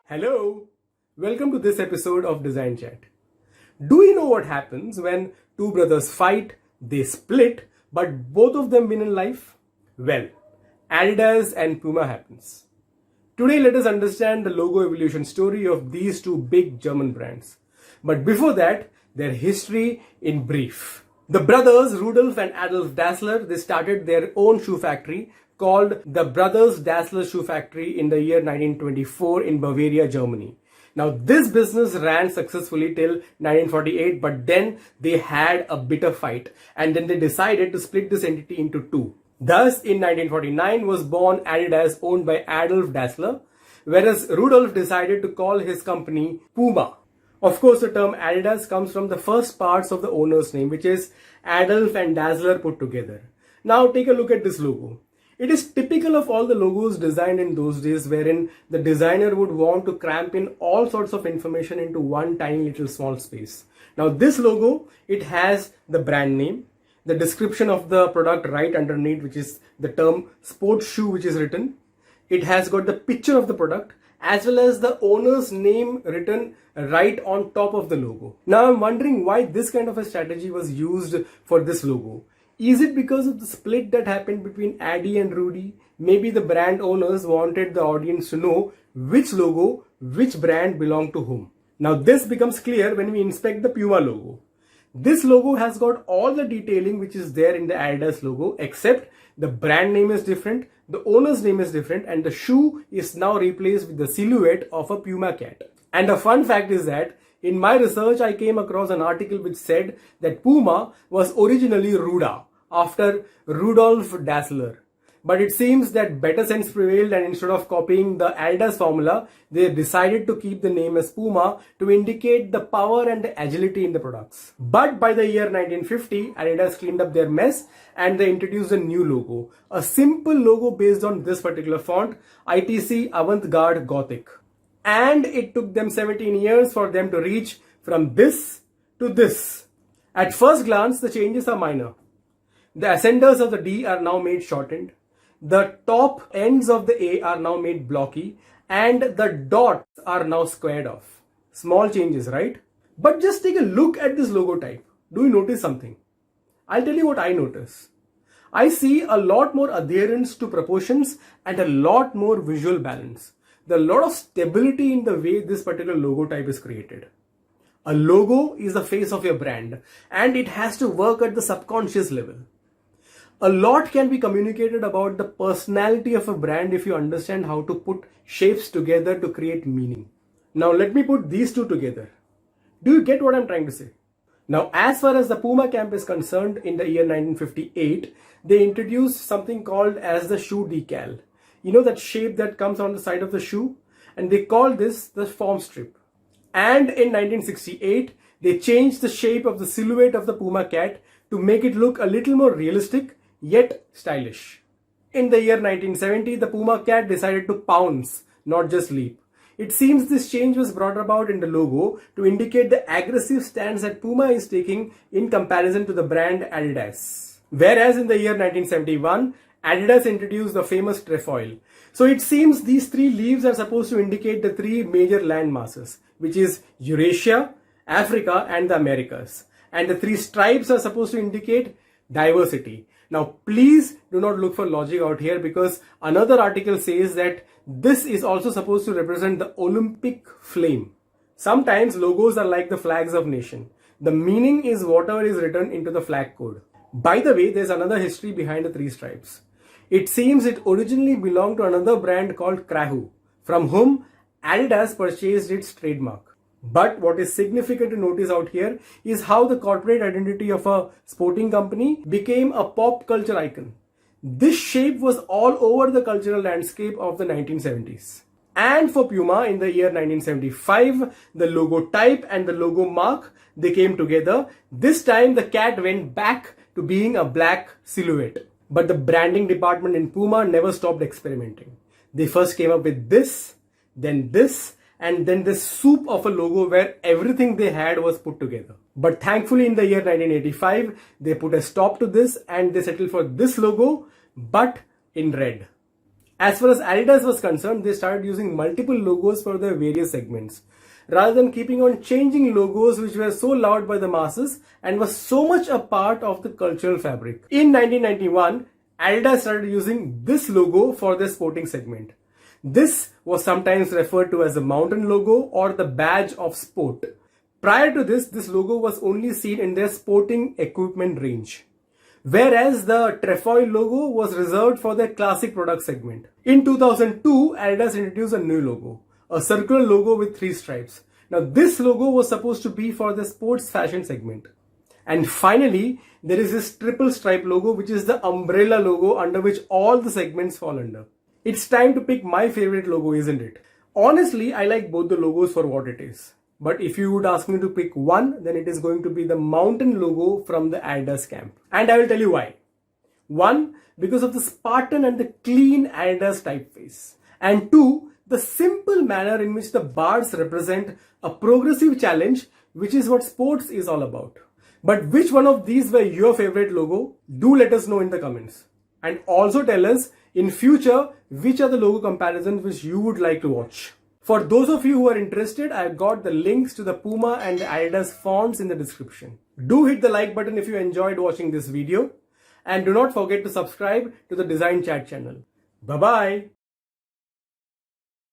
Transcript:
Hello, welcome to this episode of Design Chat. Do you know what happens when two brothers fight, they split, but both of them win in life? Well, Adidas and Puma happens. Today let us understand the logo evolution story of these two big German brands. But before that, their history in brief. The brothers Rudolf and Adolf Dassler, they started their own shoe factory called the Brothers Dassler Shoe Factory in the year 1924 in Bavaria, Germany. Now this business ran successfully till 1948, but then they had a bitter fight and then they decided to split this entity into two. Thus in 1949 was born Adidas, owned by Adolf Dassler, whereas Rudolf decided to call his company Puma. Of course, the term Adidas comes from the first parts of the owner's name, which is Adolf and Dassler put together. Now take a look at this logo. It is typical of all the logos designed in those days, wherein the designer would want to cramp in all sorts of information into one tiny little small space. Now this logo, it has the brand name, the description of the product right underneath, which is the term sports shoe, which is written. It has got the picture of the product as well as the owner's name written right on top of the logo. Now I'm wondering why this kind of a strategy was used for this logo. Is it because of the split that happened between Addy and Rudy? Maybe the brand owners wanted the audience to know which logo, which brand belonged to whom. Now this becomes clear when we inspect the Puma logo. This logo has got all the detailing which is there in the Adidas logo, except the brand name is different, the owner's name is different, and the shoe is now replaced with the silhouette of a Puma cat. And a fun fact is that in my research, I came across an article which said that Puma was originally Ruda, after Rudolf Dassler. But it seems that better sense prevailed, and instead of copying the Adidas formula, they decided to keep the name as Puma to indicate the power and the agility in the products. But by the year 1950, Adidas cleaned up their mess and they introduced a new logo. A simple logo based on this particular font, ITC Avant-Garde Gothic. And it took them 17 years for them to reach from this to this. At first glance, the changes are minor. The ascenders of the D are now made shortened. The top ends of the A are now made blocky, and the dots are now squared off. Small changes, right? But just take a look at this logo type. Do you notice something? I'll tell you what I notice. I see a lot more adherence to proportions and a lot more visual balance. There's a lot of stability in the way this particular logo type is created. A logo is the face of your brand, and it has to work at the subconscious level. A lot can be communicated about the personality of a brand if you understand how to put shapes together to create meaning. Now let me put these two together. Do you get what I'm trying to say? Now as far as the Puma camp is concerned, in the year 1958, they introduced something called as the shoe decal. You know that shape that comes on the side of the shoe? And they call this the form strip. And in 1968, they changed the shape of the silhouette of the Puma cat to make it look a little more realistic yet stylish. In the year 1970, the Puma cat decided to pounce, not just leap. It seems this change was brought about in the logo to indicate the aggressive stance that Puma is taking in comparison to the brand Adidas. Whereas in the year 1971, Adidas introduced the famous trefoil. So it seems these three leaves are supposed to indicate the three major land masses, which is Eurasia, Africa, and the Americas. And the three stripes are supposed to indicate diversity. Now, please do not look for logic out here, because another article says that this is also supposed to represent the Olympic flame. Sometimes logos are like the flags of nation. The meaning is whatever is written into the flag code. By the way, there's another history behind the three stripes. It seems it originally belonged to another brand called Krahu, from whom Adidas purchased its trademark. But what is significant to notice out here is how the corporate identity of a sporting company became a pop culture icon. This shape was all over the cultural landscape of the 1970s. And for Puma in the year 1975, the logo type and the logo mark, they came together. This time the cat went back to being a black silhouette. But the branding department in Puma never stopped experimenting. They first came up with this, then this, and then this soup of a logo where everything they had was put together. But thankfully in the year 1985, they put a stop to this and they settled for this logo, but in red. As far as Adidas was concerned, they started using multiple logos for their various segments, rather than keeping on changing logos which were so loved by the masses and was so much a part of the cultural fabric. In 1991, Adidas started using this logo for their sporting segment. This was sometimes referred to as the mountain logo or the badge of sport. Prior to this logo was only seen in their sporting equipment range, whereas the trefoil logo was reserved for their classic product segment. In 2002, Adidas introduced a new logo, a circular logo with 3 stripes. Now this logo was supposed to be for the sports fashion segment. And finally, there is this triple stripe logo, which is the umbrella logo under which all the segments fall under. It's time to pick my favorite logo, isn't it? Honestly, I like both the logos for what it is. But if you would ask me to pick one, then it is going to be the mountain logo from the Adidas camp. And I will tell you why. 1, because of the Spartan and the clean Adidas typeface. And 2, the simple manner in which the bars represent a progressive challenge, which is what sports is all about. But which one of these were your favorite logo? Do let us know in the comments. And also tell us in future which are the logo comparisons which you would like to watch. For those of you who are interested, I've got the links to the Puma and the Adidas fonts in the description. Do hit the like button if you enjoyed watching this video. And do not forget to subscribe to the Design Chat channel. Bye-bye.